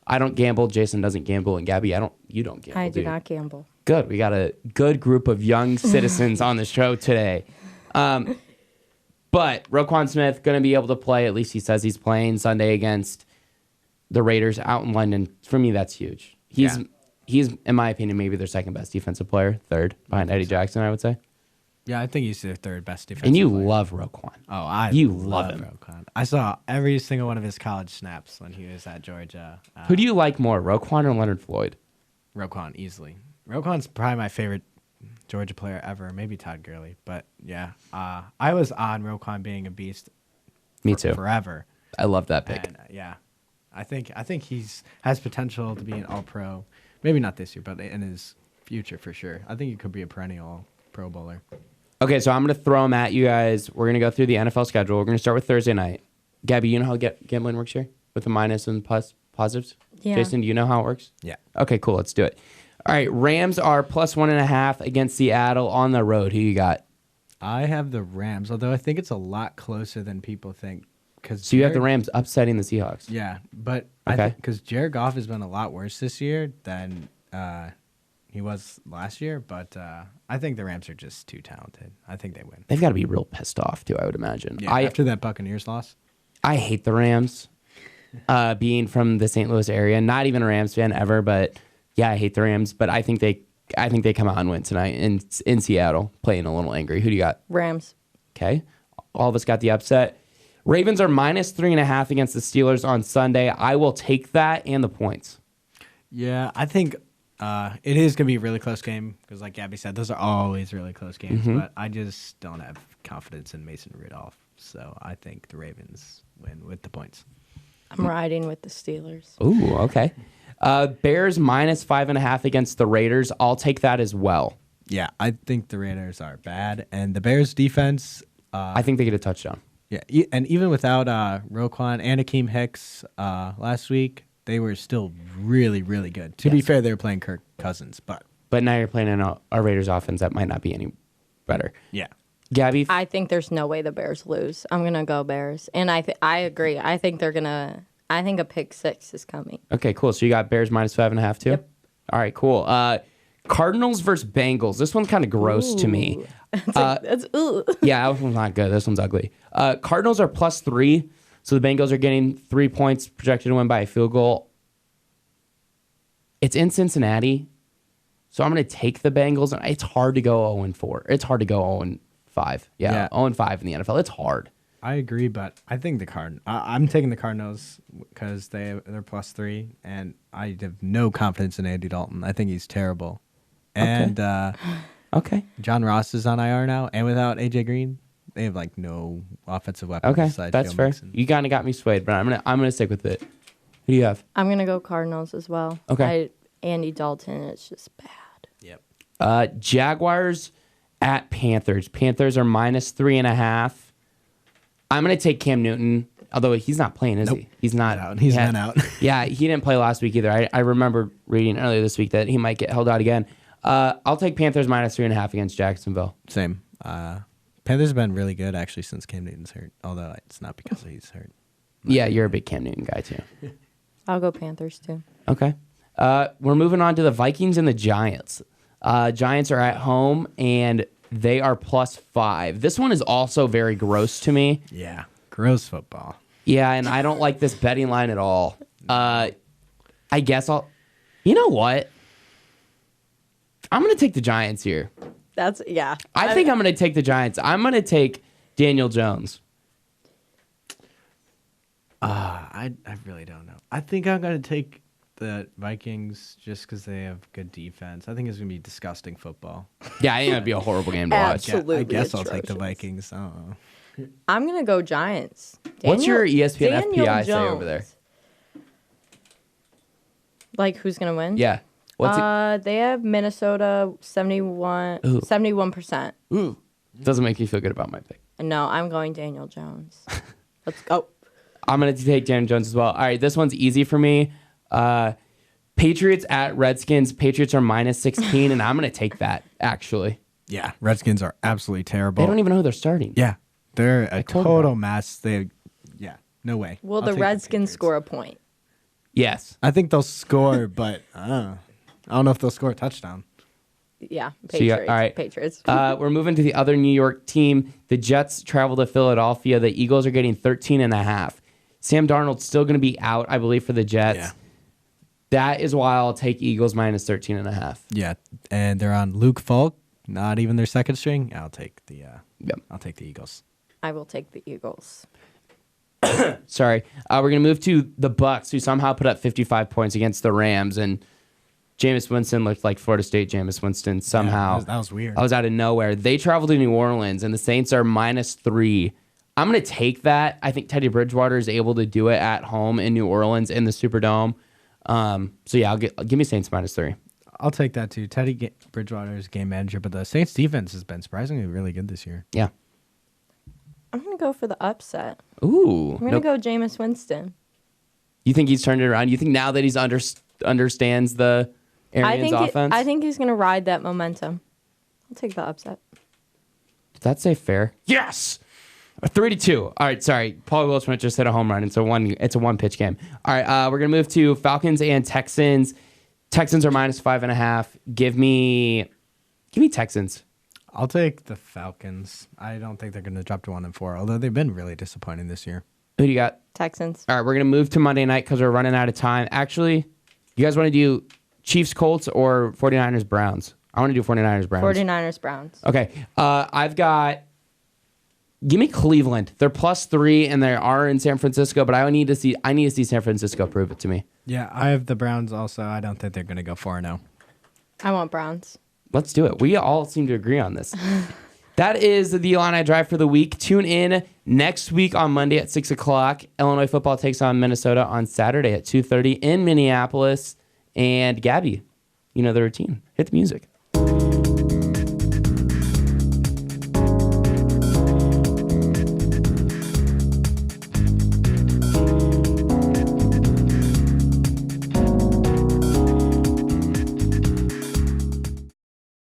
I don't gamble. Jason doesn't gamble. And Gabby, you don't gamble.
I do not gamble.
Good. We got a good group of young citizens on the show today. But Roquan Smith going to be able to play. At least he says he's playing Sunday against the Raiders out in London, for me, that's huge. He's, in my opinion, maybe their second best defensive player, third behind Eddie Jackson, I would say.
Yeah, I think he's their third best defensive
And you
player.
love Roquan.
Oh,
you love him.
Roquan. I saw every single one of his college snaps when he was at Georgia.
Who do you like more, Roquan or Leonard Floyd?
Roquan, easily. Roquan's probably my favorite Georgia player ever. Maybe Todd Gurley. But, yeah, I was on Roquan being a beast
Me too.
forever.
I love that pick.
And, I think has potential to be an All-Pro. Maybe not this year, but in his future for sure. I think he could be a perennial Pro Bowler.
Okay, so I'm going to throw them at you guys. We're going to go through the NFL schedule. We're going to start with Thursday night. Gabby, you know how gambling works here? With the minus and positives?
Yeah.
Jason, do you know how it works?
Yeah.
Okay, cool. Let's do it. All right, Rams are plus 1.5 against Seattle on the road. Who you got?
I have the Rams, although I think it's a lot closer than people think.
So you have the Rams upsetting the Seahawks.
Yeah, but
Okay.
because Jared Goff has been a lot worse this year than he was last year, but I think the Rams are just too talented. I think they win.
They've got to be real pissed off, too, I would imagine.
Yeah, after that Buccaneers loss.
I hate the Rams, being from the St. Louis area. Not even a Rams fan ever, but yeah, I hate the Rams. But I think they come out and win tonight in Seattle, playing a little angry. Who do you got?
Rams.
Okay. All of us got the upset. Ravens are minus 3.5 against the Steelers on Sunday. I will take that and the points.
Yeah, I think it is going to be a really close game because, like Gabby said, those are always really close games.
Mm-hmm.
But I just don't have confidence in Mason Rudolph. So I think the Ravens win with the points.
I'm riding with the Steelers.
Ooh, okay. Bears minus 5.5 against the Raiders. I'll take that as well.
Yeah, I think the Raiders are bad. And the Bears defense.
I think they get a touchdown.
Yeah, and even without Roquan and Akeem Hicks last week, they were still really, really good. To be fair, they were playing Kirk Cousins, but
now you're playing in a Raiders offense that might not be any better.
yeah.
Gabby?
I think there's no way the Bears lose. I'm gonna go Bears, and I agree. I think a pick six is coming.
Okay, cool. So you got Bears minus 5.5 too?
Yep.
All right, cool. Cardinals versus Bengals. This one's kind of gross to me.
That's
Yeah, this one's not good. This one's ugly. Cardinals are plus 3, so the Bengals are getting 3 points projected to win by a field goal. It's in Cincinnati, so I'm going to take the Bengals. And it's hard to go 0-4. It's hard to go 0-5. Yeah, 0-5 in the NFL. It's hard.
I agree, but I think I'm taking the Cardinals because they're plus 3, and I have no confidence in Andy Dalton. I think he's terrible. And
Okay.
John Ross is on IR now, and without AJ Green, they have like no offensive weapons.
Okay,
besides
that's
Joe
fair.
Mixon.
You kind of got me swayed, but I'm gonna stick with it. Who do you have?
I'm gonna go Cardinals as well.
Okay.
Andy Dalton, it's just bad.
Yep.
Jaguars at Panthers. Panthers are minus 3.5. I'm gonna take Cam Newton, although he's not playing, is he? He's not
out. He's been out.
Yeah, he didn't play last week either. I remember reading earlier this week that he might get held out again. I'll take Panthers minus 3.5 against Jacksonville.
Same. Panthers have been really good actually since Cam Newton's hurt, although it's not because he's hurt.
Yeah, you're a big Cam Newton guy too.
I'll go Panthers too.
Okay. We're moving on to the Vikings and the Giants. Giants are at home, and they are plus 5. This one is also very gross to me.
Yeah. Gross football.
Yeah, and I don't like this betting line at all. I guess I'll... You know what? I'm going to take the Giants here. I think I'm going to take the Giants. I'm going to take Daniel Jones.
I really don't know. I think I'm going to take the Vikings just because they have good defense. I think it's going to be disgusting football.
Yeah, I think that'd be a horrible game to watch.
Absolutely
I guess I'll take the
atrocious.
Vikings. I don't know.
I'm gonna go Giants.
What's your ESPN
Daniel
FPI say
Jones.
over there?
Like who's gonna win?
Yeah. What's it?
They have Minnesota 71%.
Ooh. Doesn't make me feel good about my pick.
No, I'm going Daniel Jones. Let's go.
I'm going to take Daniel Jones as well. All right, this one's easy for me. Patriots at Redskins. Patriots are minus 16, and I'm going to take that, actually.
Yeah, Redskins are absolutely terrible.
They don't even know who they're starting.
Yeah, they're a
told
total mess. No way.
Will
I'll
the
take
Redskins
Patriots.
score a point?
Yes.
I think they'll score, but I don't know if they'll score a touchdown.
Yeah,
So you
Patriots.
got- all right.
Patriots.
We're moving to the other New York team. The Jets travel to Philadelphia. The Eagles are getting 13.5. Sam Darnold's still going to be out, I believe, for the Jets.
Yeah.
That is why I'll take Eagles minus 13.5.
Yeah, and they're on Luke Falk, not even their second string. I'll take the Eagles.
I will take the Eagles.
Sorry. We're going to move to the Bucks, who somehow put up 55 points against the Rams, and Jameis Winston looked like Florida State Jameis Winston somehow.
Yeah, that was weird.
I was out of nowhere. They traveled to New Orleans, and the Saints are -3. I'm going to take that. I think Teddy Bridgewater is able to do it at home in New Orleans in the Superdome. So yeah, give me Saints -3.
I'll take that too. Teddy Bridgewater is game manager, but the Saints defense has been surprisingly really good this year.
Yeah.
I'm going to go for the upset.
Ooh.
I'm going to go Jameis Winston.
You think he's turned it around? You think now that he's understands the Arians offense?
I think he's going to ride that momentum. I'll take the upset.
Did that say fair? Yes! 3-2. All right, sorry. Paul Goldschmidt just hit a home run. It's a one pitch game. All right, we're gonna move to Falcons and Texans. Texans are -5.5. Give me Texans.
I'll take the Falcons. I don't think they're going to drop to 1-4, although they've been really disappointing this year.
Who do you got?
Texans.
All right, we're gonna move to Monday night because we're running out of time. Actually, you guys want to do Chiefs Colts or 49ers Browns? I want to do 49ers Browns.
49ers Browns.
Okay, I've got. Give me Cleveland. They're +3 and they are in San Francisco, but I need to see San Francisco prove it to me.
Yeah, I have the Browns also. I don't think they're going to go 4-0.
I want Browns.
Let's do it. We all seem to agree on this. That is the Illini Drive for the week. Tune in next week on Monday at 6 o'clock. Illinois football takes on Minnesota on Saturday at 2:30 in Minneapolis. And Gabby, you know the routine. Hit the music.